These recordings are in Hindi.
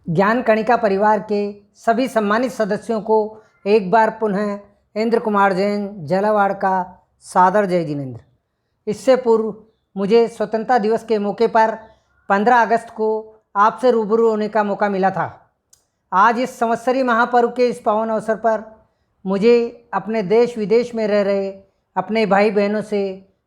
ज्ञान कणिका परिवार के सभी सम्मानित सदस्यों को एक बार पुनः इंद्र कुमार जैन झालावाड़ का सादर जय जिनेंद्र। इससे पूर्व मुझे स्वतंत्रता दिवस के मौके पर 15 अगस्त को आपसे रूबरू होने का मौका मिला था। आज इस संवत्सरी महापर्व के इस पावन अवसर पर मुझे अपने देश विदेश में रह रहे अपने भाई बहनों से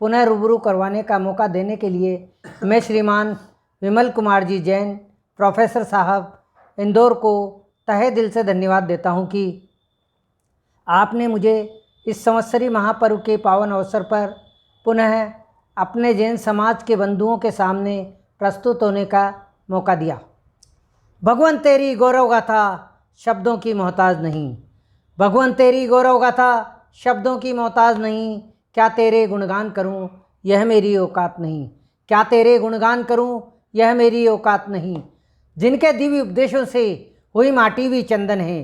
पुनः रूबरू करवाने का मौका देने के लिए मैं श्रीमान विमल कुमार जी जैन प्रोफेसर साहब इंदौर को तहे दिल से धन्यवाद देता हूं कि आपने मुझे इस संवत्सरी महापर्व के पावन अवसर पर पुनः अपने जैन समाज के बंधुओं के सामने प्रस्तुत होने का मौका दिया। भगवान तेरी गौरव गाथा शब्दों की मोहताज नहीं, भगवान तेरी गौरव गाथा शब्दों की मोहताज नहीं। क्या तेरे गुणगान करूं यह मेरी औकात नहीं, क्या तेरे गुणगान करूं यह मेरी औकात नहीं। जिनके दिव्य उपदेशों से हुई माटी भी चंदन है,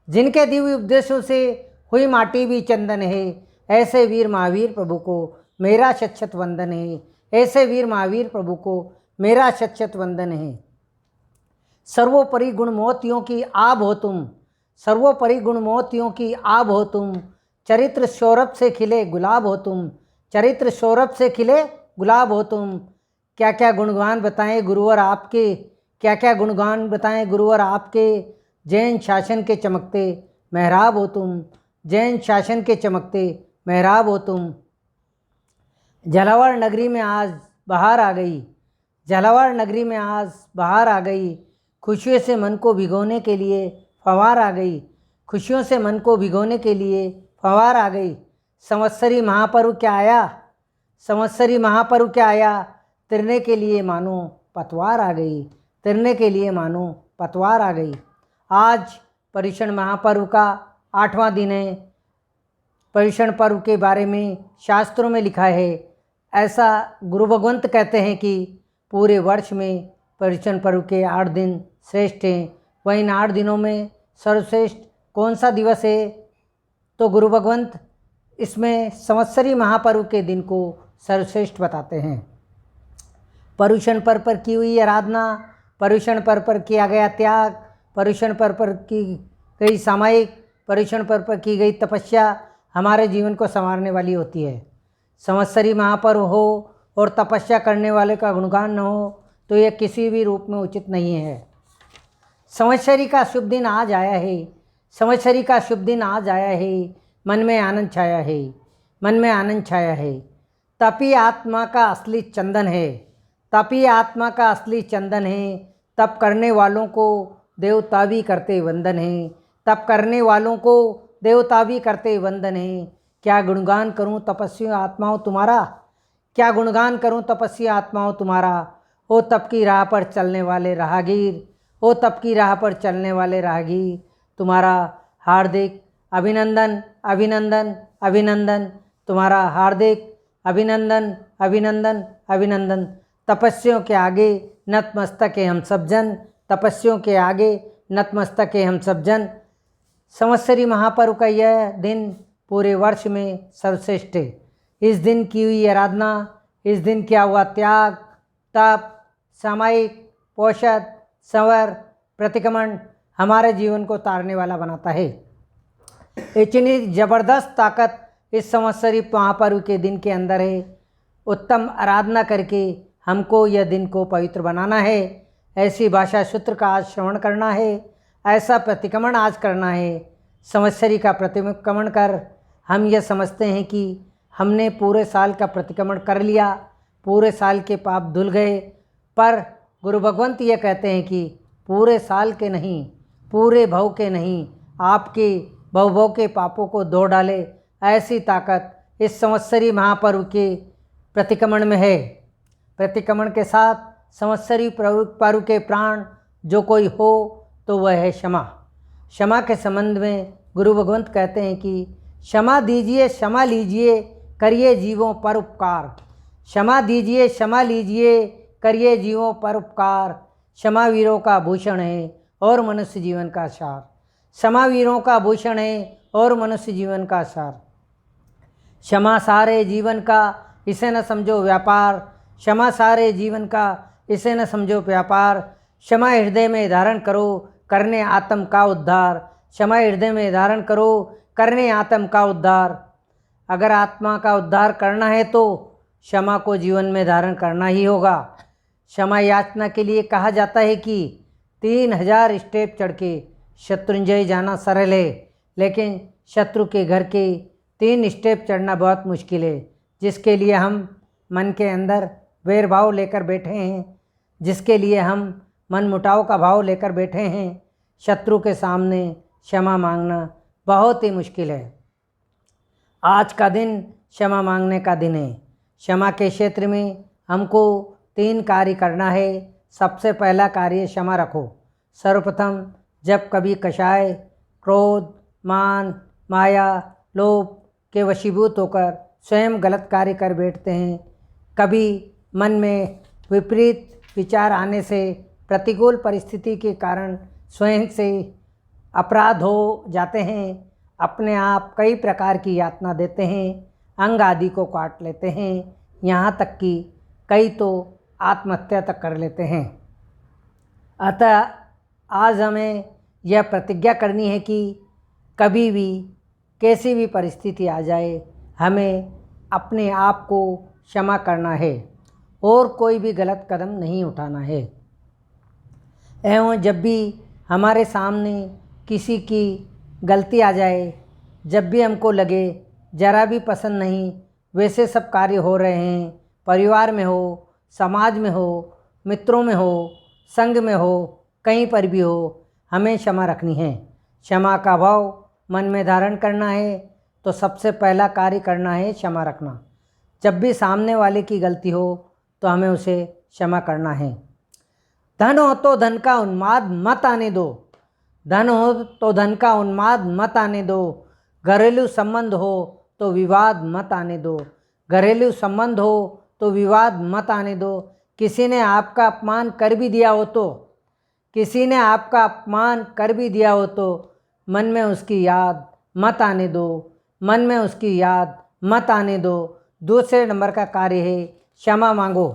जिनके दिव्य उपदेशों से हुई माटी भी चंदन है, ऐसे वीर महावीर प्रभु को मेरा शत शत वंदन है, ऐसे वीर महावीर प्रभु को मेरा शत शत वंदन है। सर्वोपरि गुण मोतियों की आब हो तुम, सर्वोपरि गुण मोतियों की आब हो तुम। चरित्र सौरभ से खिले गुलाब हो तुम, चरित्र सौरभ से खिले गुलाब हो तुम। क्या क्या गुणगान बताएं गुरुवर आपके, क्या क्या गुणगान बताएं गुरुवर आपके। जैन शासन के चमकते मेहराब हो तुम, जैन शासन के चमकते मेहराब हो तुम। झालावाड़ नगरी में आज बहार आ गई, झालावाड़ नगरी में आज बहार आ गई। खुशियों से मन को भिगोने के लिए फवार आ गई, खुशियों से मन को भिगोने के लिए फवार आ गई। संवत्सरी महापर्व क्या आया, संवत्सरी महापर्व क्या आया। तिरने के लिए मानो पतवार आ गई, तिरने के लिए मानो पतवार आ गई। आज पर्युषण महापर्व का 8वां दिन है। पर्युषण पर्व के बारे में शास्त्रों में लिखा है, ऐसा गुरु भगवंत कहते हैं कि पूरे वर्ष में पर्युषण पर्व के 8 दिन श्रेष्ठ हैं। वह इन 8 दिनों में सर्वश्रेष्ठ कौन सा दिवस है, तो गुरु भगवंत इसमें संवत्सरी महापर्व के दिन को सर्वश्रेष्ठ बताते हैं। पर्युषण पर्व पर की हुई आराधना, पर्युषण पर्व पर किया गया त्याग, पर्युषण पर्व पर की गई सामायिक, पर्युषण पर्व पर की गई तपस्या हमारे जीवन को संवारने वाली होती है। संवत्सरी महापर्व हो और तपस्या करने वाले का गुणगान न हो तो यह किसी भी रूप में उचित नहीं है। संवत्सरी का शुभ दिन आज आया है, संवत्सरी का शुभ दिन आज आया है। मन में आनंद छाया है, मन में आनंद छाया है। तपी आत्मा का असली चंदन है, तपी आत्मा का असली चंदन है। तप करने वालों को देवता भी करते वंदन है, तप करने वालों को देवता भी करते वंदन है। क्या गुणगान करूं तपस्वी आत्माओं तुम्हारा, क्या गुणगान करूं तपस्वी आत्माओं तुम्हारा। ओ तप की राह पर चलने वाले राहगीर, ओ तप की राह पर चलने वाले राहगीर, तुम्हारा हार्दिक अभिनंदन अभिनंदन अभिनंदन, तुम्हारा हार्दिक अभिनंदन अभिनंदन अभिनंदन। तपस्वियों के आगे नतमस्तक है हम सब जन, तपस्वियों के आगे नतमस्तक है हम सब जन। संवत्सरी महापर्व का यह दिन पूरे वर्ष में सर्वश्रेष्ठ है। इस दिन की हुई आराधना, इस दिन किया हुआ त्याग, तप, सामायिक, पोषद, संवर, प्रतिक्रमण हमारे जीवन को तारने वाला बनाता है। इतनी ज़बरदस्त ताकत इस संवत्सरी महापर्व के दिन के अंदर है। उत्तम आराधना करके हमको यह दिन को पवित्र बनाना है। ऐसी भाषा सूत्र का आज श्रवण करना है, ऐसा प्रतिक्रमण आज करना है। संवत्सरी का प्रतिक्रमण कर हम यह समझते हैं कि हमने पूरे साल का प्रतिक्रमण कर लिया, पूरे साल के पाप धुल गए। पर गुरु भगवंत ये कहते हैं कि पूरे साल के नहीं, पूरे भव के नहीं, आपके भव के पापों को धो डाले। ऐसी ताकत इस संवत्सरी महापर्व के प्रतिक्रमण में है। प्रतिक्रमण के साथ संवत्सरी पर्व के प्राण जो कोई हो तो वह है क्षमा। क्षमा के संबंध में गुरु भगवंत कहते हैं कि क्षमा दीजिए क्षमा लीजिए करिए जीवों पर उपकार, क्षमा दीजिए क्षमा लीजिए करिए जीवों पर उपकार। क्षमा वीरों का भूषण है और मनुष्य जीवन का सार, क्षमा वीरों का भूषण है और मनुष्य जीवन का सार। क्षमा सारे जीवन का इसे न समझो व्यापार, क्षमा सारे जीवन का इसे न समझो व्यापार। क्षमा हृदय में धारण करो, करने आत्म का उद्धार। क्षमा हृदय में धारण करो, करने आत्म का उद्धार। अगर आत्मा का उद्धार करना है तो क्षमा को जीवन में धारण करना ही होगा। क्षमा याचना के लिए कहा जाता है कि 3000 स्टेप चढ़ के शत्रुंजय जाना सरल है, लेकिन शत्रु के घर के 3 स्टेप चढ़ना बहुत मुश्किल है, जिसके लिए हम मन के अंदर वैर भाव लेकर बैठे हैं, जिसके लिए हम मन मुटाव का भाव लेकर बैठे हैं। शत्रु के सामने क्षमा मांगना बहुत ही मुश्किल है। आज का दिन क्षमा मांगने का दिन है। क्षमा के क्षेत्र में हमको 3 कार्य करना है। सबसे पहला कार्य क्षमा रखो। सर्वप्रथम जब कभी कषाय, क्रोध, मान, माया, लोभ के वशीभूत होकर स्वयं गलत कार्य कर बैठते हैं, कभी मन में विपरीत विचार आने से, प्रतिकूल परिस्थिति के कारण स्वयं से अपराध हो जाते हैं, अपने आप कई प्रकार की यातना देते हैं, अंग आदि को काट लेते हैं, यहाँ तक कि कई तो आत्महत्या तक कर लेते हैं। अतः आज हमें यह प्रतिज्ञा करनी है कि कभी भी कैसी भी परिस्थिति आ जाए, हमें अपने आप को क्षमा करना है और कोई भी गलत कदम नहीं उठाना है। एवं जब भी हमारे सामने किसी की गलती आ जाए, जब भी हमको लगे जरा भी पसंद नहीं, वैसे सब कार्य हो रहे हैं, परिवार में हो, समाज में हो, मित्रों में हो, संग में हो, कहीं पर भी हो, हमें क्षमा रखनी है। क्षमा का भाव मन में धारण करना है तो सबसे पहला कार्य करना है क्षमा रखना। जब भी सामने वाले की गलती हो तो हमें उसे क्षमा करना है। धन हो तो धन का उन्माद मत आने दो। धन हो तो धन का उन्माद मत आने दो। घरेलू संबंध हो तो विवाद मत आने दो। घरेलू संबंध हो तो विवाद मत आने दो। किसी ने आपका अपमान कर भी दिया हो तो, किसी ने आपका अपमान कर भी दिया हो तो मन में उसकी याद मत आने दो। मन में उसकी याद मत आने दो। दूसरे नंबर का कार्य है क्षमा मांगो।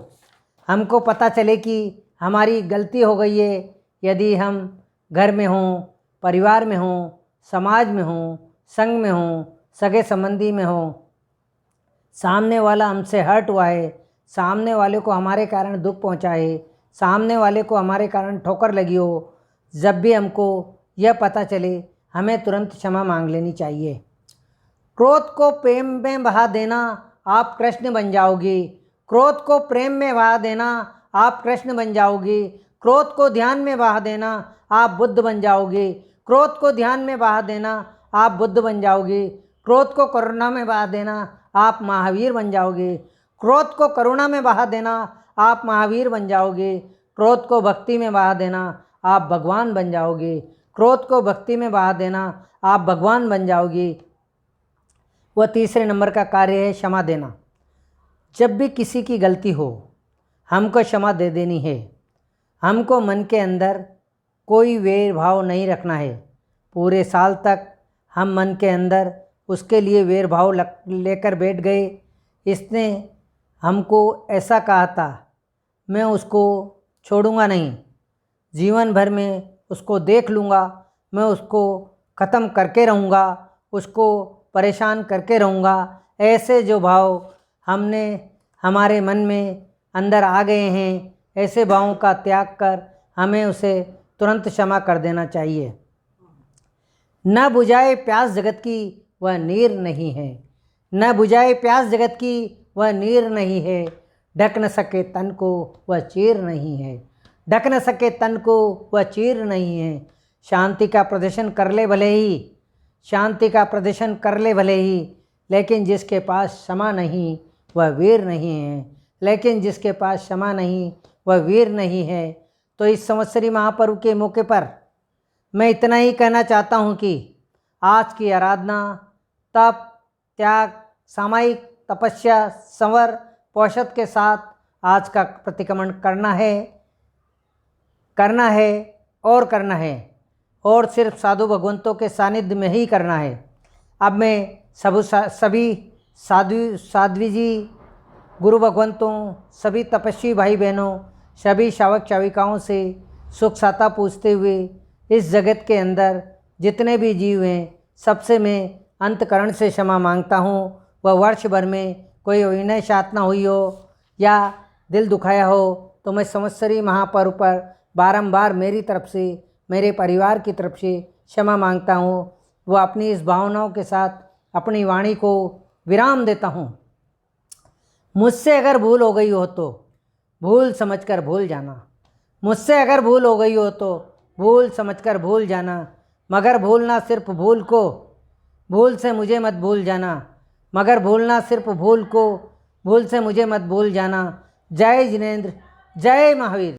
हमको पता चले कि हमारी गलती हो गई है, यदि हम घर में हों, परिवार में हों, समाज में हों, संग में हों, सगे संबंधी में हों, सामने वाला हमसे हर्ट हुआ है, सामने वाले को हमारे कारण दुख पहुंचा है, सामने वाले को हमारे कारण ठोकर लगी हो, जब भी हमको यह पता चले हमें तुरंत क्षमा मांग लेनी चाहिए। क्रोध को प्रेम में बहा देना, आप कृष्ण बन जाओगे। क्रोध को प्रेम में बहा देना, आप कृष्ण बन जाओगे। क्रोध को ध्यान में बहा देना, आप बुद्ध बन जाओगे। क्रोध को ध्यान में बहा देना, आप बुद्ध बन जाओगे। क्रोध को करुणा में बहा देना, आप महावीर बन जाओगे। क्रोध को करुणा में बहा देना, आप महावीर बन जाओगे। क्रोध को भक्ति में बहा देना, आप भगवान बन जाओगे। क्रोध को भक्ति में बहा देना, आप भगवान बन जाओगे। वह तीसरे नंबर का कार्य है क्षमा देना। जब भी किसी की गलती हो हमको क्षमा दे देनी है। हमको मन के अंदर कोई वैर भाव नहीं रखना है। पूरे साल तक हम मन के अंदर उसके लिए वैर भाव लेकर बैठ गए। इसने हमको ऐसा कहा था, मैं उसको छोड़ूंगा नहीं, जीवन भर में उसको देख लूँगा, मैं उसको ख़त्म करके रहूँगा, उसको परेशान करके रहूँगा। ऐसे जो भाव हमने हमारे मन में अंदर आ गए हैं, ऐसे भावों का त्याग कर हमें उसे तुरंत क्षमा कर देना चाहिए। न बुझाए प्यास जगत की वह नीर नहीं है। न बुझाए प्यास जगत की वह नीर नहीं है। ढक न सके तन को वह चीर नहीं है। ढक न सके तन को वह चीर नहीं है। शांति का प्रदर्शन कर ले भले ही, शांति का प्रदर्शन कर ले भले ही, लेकिन जिसके पास क्षमा नहीं वह वीर नहीं है। लेकिन जिसके पास क्षमा नहीं वह वीर नहीं है। तो इस संवत्सरी महापर्व के मौके पर मैं इतना ही कहना चाहता हूँ कि आज की आराधना, तप, त्याग, सामायिक तपस्या, संवर, पौषध के साथ आज का प्रतिक्रमण करना है और सिर्फ साधु भगवंतों के सानिध्य में ही करना है। अब मैं सभी साध्वी जी, गुरु भगवंतों, सभी तपस्वी भाई बहनों, सभी शावक शाविकाओं से सुख साता पूछते हुए, इस जगत के अंदर जितने भी जीव हैं सबसे मैं अंतकरण से क्षमा मांगता हूँ। वह वर्ष भर में कोई विनय साधना हुई हो या दिल दुखाया हो तो मैं संवत्सरी महापर्व पर बारंबार मेरी तरफ से, मेरे परिवार की तरफ से क्षमा मांगता हूँ। वह अपनी इस भावनाओं के साथ अपनी वाणी को विराम देता हूँ। मुझसे अगर भूल हो गई हो तो भूल समझकर भूल जाना। मुझसे अगर भूल हो गई हो तो भूल समझकर भूल जाना, मगर भूलना सिर्फ भूल को, भूल से मुझे मत भूल जाना, मगर भूलना सिर्फ भूल को, भूल से मुझे मत भूल जाना। जय जिनेंद्र, जय महावीर।